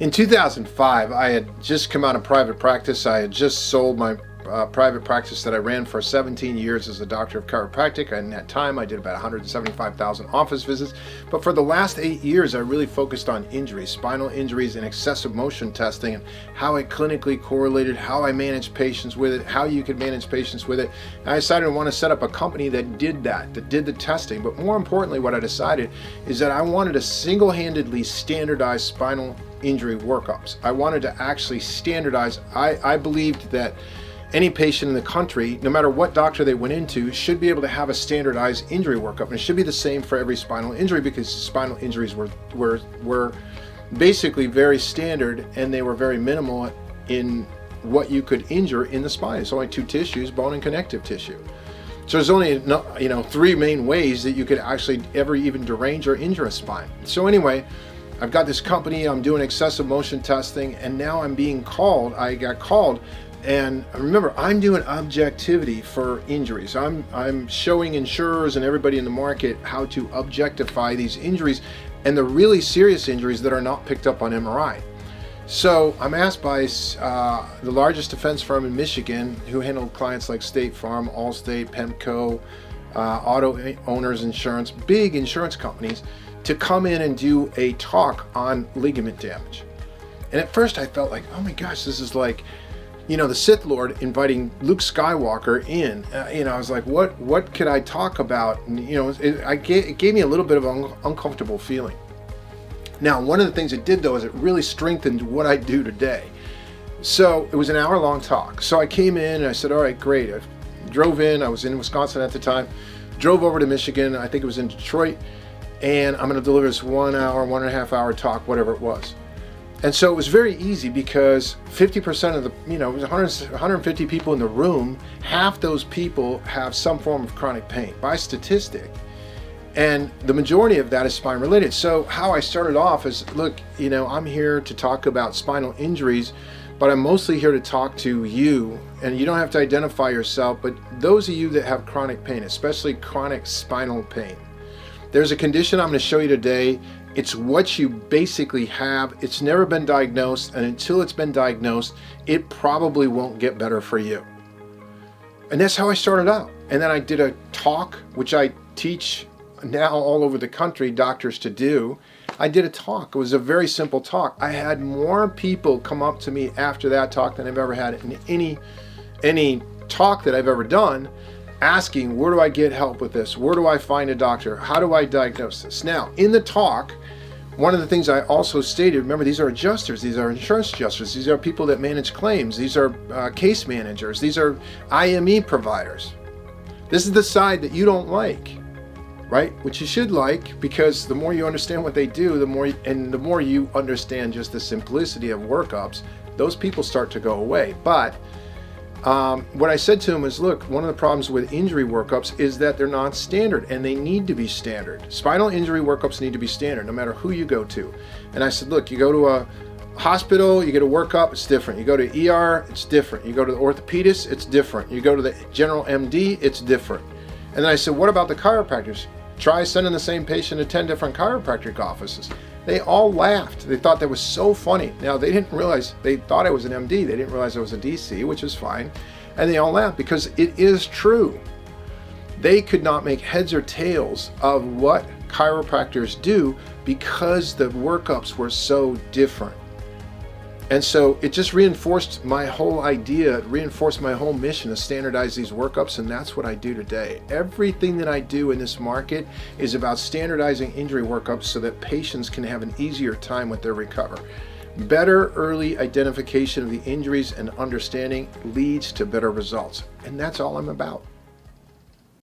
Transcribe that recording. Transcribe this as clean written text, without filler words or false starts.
In 2005, I had just come out of private practice. I had just sold my private practice that I ran for 17 years as a doctor of chiropractic. And in that time, I did about 175,000 office visits. But for the last 8 years, I really focused on injuries, spinal injuries and excessive motion testing, and how it clinically correlated, how I managed patients with it, how you could manage patients with it. And I decided I want to set up a company that did that did the testing. But more importantly, what I decided is that I wanted to single-handedly standardize spinal injury workups. I wanted to actually standardize. I believed that any patient in the country, no matter what doctor they went into, should be able to have a standardized injury workup. And it should be the same for every spinal injury, because spinal injuries were basically very standard, and they were very minimal in what you could injure in the spine. It's only two tissues, bone and connective tissue. So there's only three main ways that you could actually ever even derange or injure a spine. So anyway, I've got this company, I'm doing excessive motion testing, and now I'm being called. I got called, and remember, I'm doing objectivity for injuries. I'm showing insurers and everybody in the market how to objectify these injuries and the really serious injuries that are not picked up on MRI. So I'm asked by the largest defense firm in Michigan, who handled clients like State Farm, Allstate, Pemco, Auto Owners Insurance, big insurance companies, to come in and do a talk on ligament damage. And at first I felt like, oh my gosh, this is like, the Sith Lord inviting Luke Skywalker in. I was like, what could I talk about? And, it gave me a little bit of an uncomfortable feeling. Now, one of the things it did, though, is it really strengthened what I do today. So it was an hour-long talk. So I came in and I said, all right, great. I drove in. I was in Wisconsin at the time. Drove over to Michigan. I think it was in Detroit. And I'm going to deliver this 1 hour, 1.5 hour talk, whatever it was. And so it was very easy, because 50% of the, it was 150 people in the room. Half those people have some form of chronic pain by statistic. And the majority of that is spine related. So how I started off is, look, I'm here to talk about spinal injuries, but I'm mostly here to talk to you, and you don't have to identify yourself, but those of you that have chronic pain, especially chronic spinal pain. There's a condition I'm going to show you today. It's what you basically have. It's never been diagnosed, and until it's been diagnosed, it probably won't get better for you. And that's how I started out. And then I did a talk, which I teach now all over the country doctors to do. I did a talk. It was a very simple talk. I had more people come up to me after that talk than I've ever had in any talk that I've ever done, asking, where do I get help with this? Where do I find a doctor? How do I diagnose this? Now, in the talk, one of the things I also stated, remember, these are adjusters, these are insurance adjusters, these are people that manage claims, these are case managers, these are IME providers. This is the side that you don't like, right? Which you should like, because the more you understand what they do, the more you understand just the simplicity of workups, those people start to go away. But what I said to him is, look, one of the problems with injury workups is that they're not standard, and they need to be standard. Spinal injury workups need to be standard, no matter who you go to. And I said, look, you go to a hospital, you get a workup, it's different. You go to ER, it's different. You go to the orthopedist, it's different. You go to the general MD, it's different. And then I said, what about the chiropractors? Try sending the same patient to 10 different chiropractic offices. They all laughed. They thought that was so funny. Now, they didn't realize, they thought I was an MD. They didn't realize I was a DC, which is fine. And they all laughed, because it is true. They could not make heads or tails of what chiropractors do, because the workups were so different. And so it just reinforced my whole idea, reinforced my whole mission to standardize these workups, and that's what I do today. Everything that I do in this market is about standardizing injury workups so that patients can have an easier time with their recovery. Better early identification of the injuries and understanding leads to better results, and that's all I'm about.